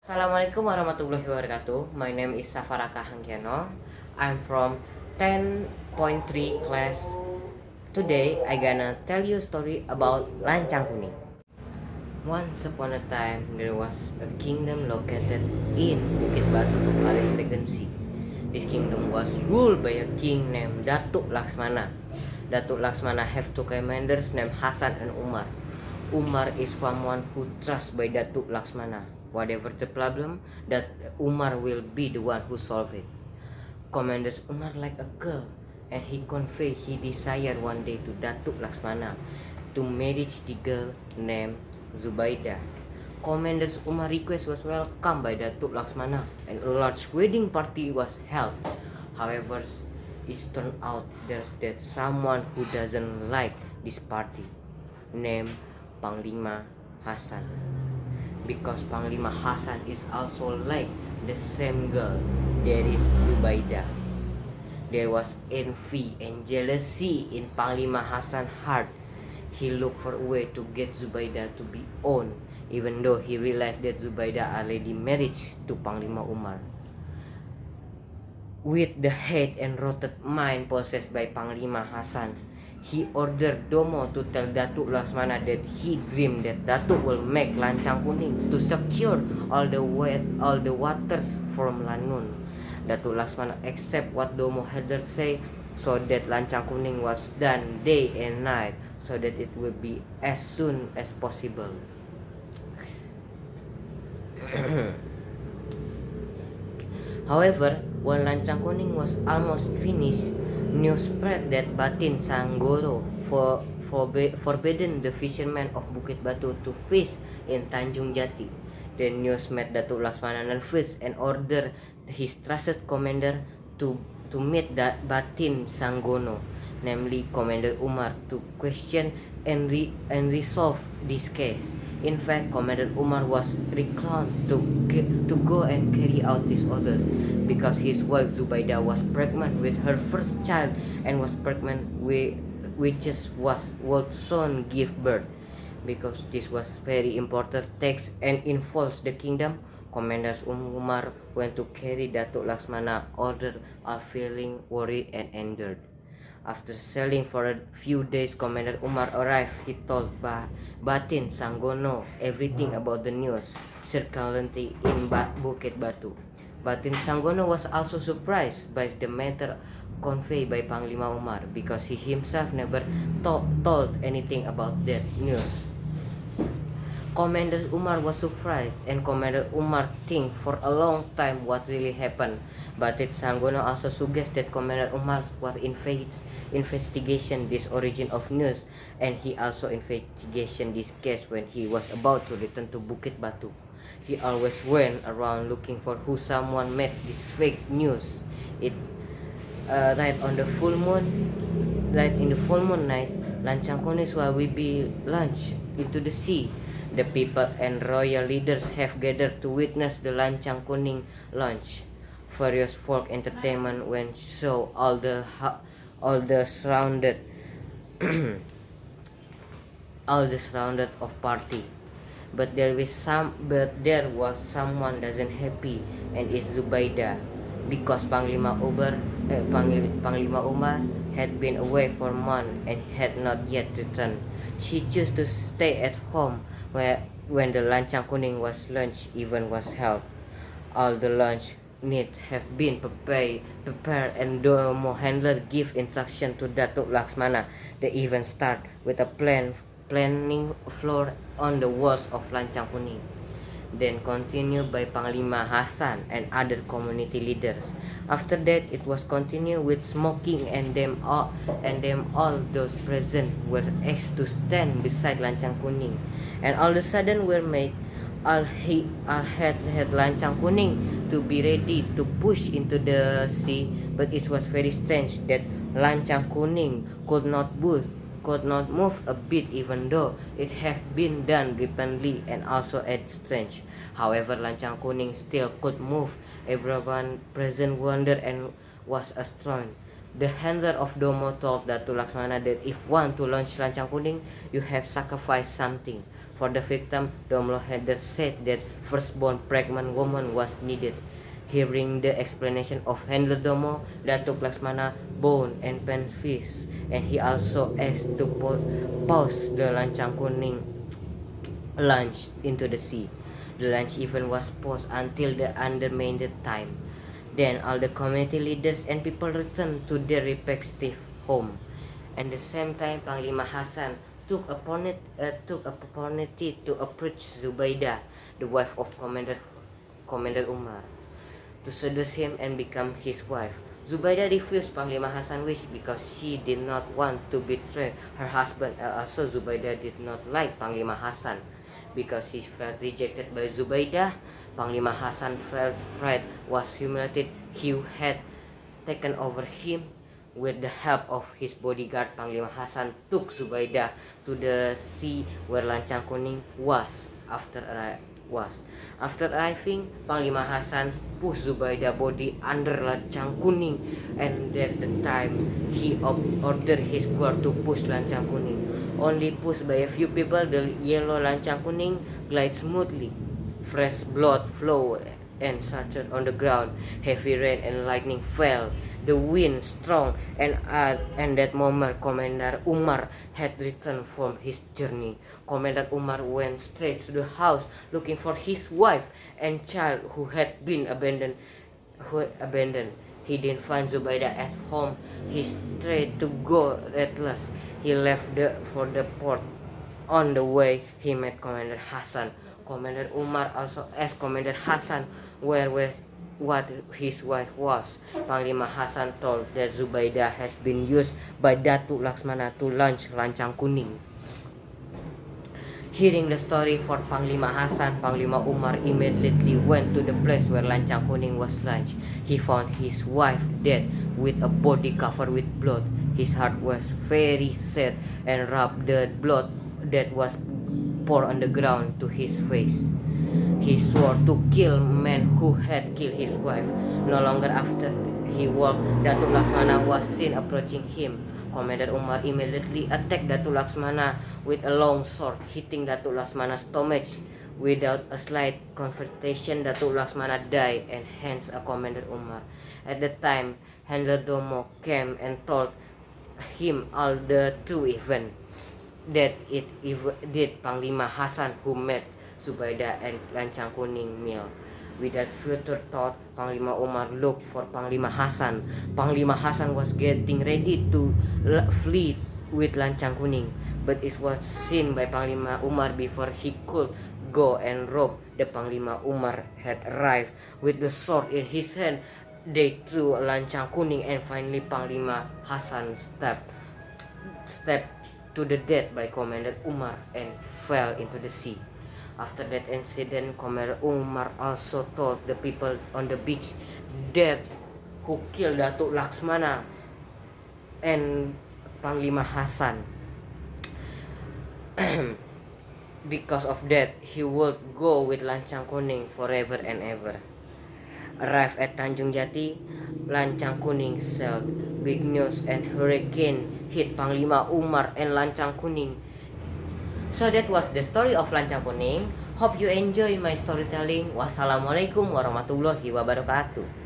Assalamualaikum warahmatullahi wabarakatuh. My name is Safaraka Hangkiano. I'm from 10.3 class. Today I gonna tell you a story about Lancang Kuning. Once upon a time there was a kingdom located in Bukit Batu, Palace Regency. This kingdom was ruled by a king named Datuk Laksmana. Datuk Laksmana have two commanders named Hasan and Umar. Umar is someone who trusts by Datuk Laksmana. Whatever the problem, that Umar will be the one who solve it. Commander Umar like a girl, and he convey he desire one day to Datuk Laksmana to marry the girl named Zubaida. Commander Umar request was welcomed by Datuk Laksmana, and a large wedding party was held. However, it turned out there's that someone who doesn't like this party, named Panglima Hasan. Because Panglima Hasan is also like the same girl, there is Zubaida. There was envy and jealousy in Panglima Hasan's heart. He looked for a way to get Zubaida to be owned, even though he realized that Zubaida already married to Panglima Umar. With the hate and rotted mind possessed by Panglima Hasan, he ordered Domo to tell Datuk Laksmana that he dreamed that Datuk will make Lancang Kuning to secure all the waters from Lanun. Datuk Laksmana accept what Domo had say, so that Lancang Kuning was done day and night, so that it will be as soon as possible. However, when Lancang Kuning was almost finished, news spread that Batin Sanggoro forbidden the fishermen of Bukit Batu to fish in Tanjung Jati. The news made Datuk Laksmana nervous and ordered his trusted commander to meet Batin Sanggono, namely Commander Umar, to question and resolve this case. In fact, Commander Umar was recalled to go and carry out this order because his wife Zubaida was pregnant with her first child and was pregnant which would soon give birth. Because this was very important text and involves the kingdom, Commander Umar went to carry Datuk Laksmana order, all feeling worried and angered. After sailing for a few days, Commander Umar arrived. He told Batin Sanggono everything about the news circulating in Bukit Batu. Batin Sanggono was also surprised by the matter conveyed by Panglima Umar because he himself never told anything about that news. Commander Umar was surprised, and Commander Umar think for a long time what really happened. Batin Sanggono also suggested Commander Umar was investigation this origin of news, and he also investigation this case when he was about to return to Bukit Batu. He always went around looking for who someone made this fake news. It right on the full moon, right in the full moon night, Lancang Kuning will be launched into the sea. The people and royal leaders have gathered to witness the Lancang Kuning launch. Various folk entertainment when show all the surrounded all the surrounded of party. But there was someone doesn't happy, and it's Zubaida, because Panglima Umar had been away for months and had not yet returned. She chose to stay at home when the Lancang Kuning was lunch event was held. All the lunch needs have been prepared, and Domo handler give instruction to Datuk Laksmana. The event start with a planning floor on the walls of Lancang Kuning, then continued by Panglima Hasan and other community leaders. After that, it was continued with smoking, and them all those present were asked to stand beside Lancang Kuning, and all of a sudden were made had Lancang Kuning to be ready to push into the sea, but it was very strange that Lancang Kuning could not move a bit, even though it had been done repeatedly and also at strange. However, Lancang Kuning still could move. Everyone present wondered and was astonished. The handler of Domo told Datuk Laksmana that if want to launch Lancang Kuning, you have sacrificed something. For the victim, Domlo had said that firstborn pregnant woman was needed. Hearing the explanation of Handler Domo, Datuk Laksmana bone and pen fish, and he also asked to pause the Lancang Kuning launch into the sea. The launch even was paused until the undermined time. Then all the community leaders and people returned to their respective home. At the same time, Panglima Hasan took opportunity to approach Zubaida, the wife of Commander Umar, to seduce him and become his wife. Zubaida refused Panglima Hasan's wish because she did not want to betray her husband. Also, Zubaida did not like Panglima Hasan because he felt rejected by Zubaida. Panglima Hasan felt pride was humiliated. He had taken over him. With the help of his bodyguard, Panglima Hasan took Zubaida to the sea where Lancang Kuning was. After arriving, Panglima Hasan pushed Zubaida body under Lancang Kuning, and at the time he ordered his guard to push Lancang Kuning. Only pushed by a few people, the yellow Lancang Kuning glides smoothly. Fresh blood flowed and shattered on the ground. Heavy rain and lightning fell. The wind strong, and at that moment Commander Umar had returned from his journey. Commander Umar went straight to the house looking for his wife and child who had been abandoned. He didn't find Zubaida at home. He straight to go restless. He left for the port. On the way, he met Commander Hasan. Commander Umar also asked Commander Hasan what his wife was. Panglima Hasan told that Zubaida has been used by Datuk Laksmana to launch Lancang Kuning. Hearing the story for Panglima Hasan, Panglima Umar immediately went to the place where Lancang Kuning was launched. He found his wife dead with a body covered with blood. His heart was very sad and rubbed the blood that was poured on the ground to his face. He swore to kill men who had killed his wife. No longer after he walked, Datuk Laksmana was seen approaching him. Commander Umar immediately attacked Datuk Laksmana with a long sword, hitting Datuk Laksmana's stomach. Without a slight confrontation, Datuk Laksmana died and hence a Commander Umar. At the time, Handler Domo came and told him all the true event. That it did Panglima Hasan who met Zubaida and Lancang Kuning meal. Without further thought, Panglima Umar looked for Panglima Hasan. Panglima Hasan was getting ready to flee with Lancang Kuning, but it was seen by Panglima Umar before he could go and rob. The Panglima Umar had arrived with the sword in his hand. They threw Lancang Kuning, and finally Panglima Hasan stepped to the death by Commander Umar and fell into the sea. After that incident, Commander Umar also told the people on the beach that who killed Datuk Laksmana and Panglima Hasan. Because of that, he would go with Lancang Kuning forever and ever. Arrived at Tanjung Jati, Lancang Kuning sailed. Big news and hurricane hit Panglima Umar and Lancang Kuning. So that was the story of Lancang Kuning. Hope you enjoy my storytelling. Wassalamualaikum warahmatullahi wabarakatuh.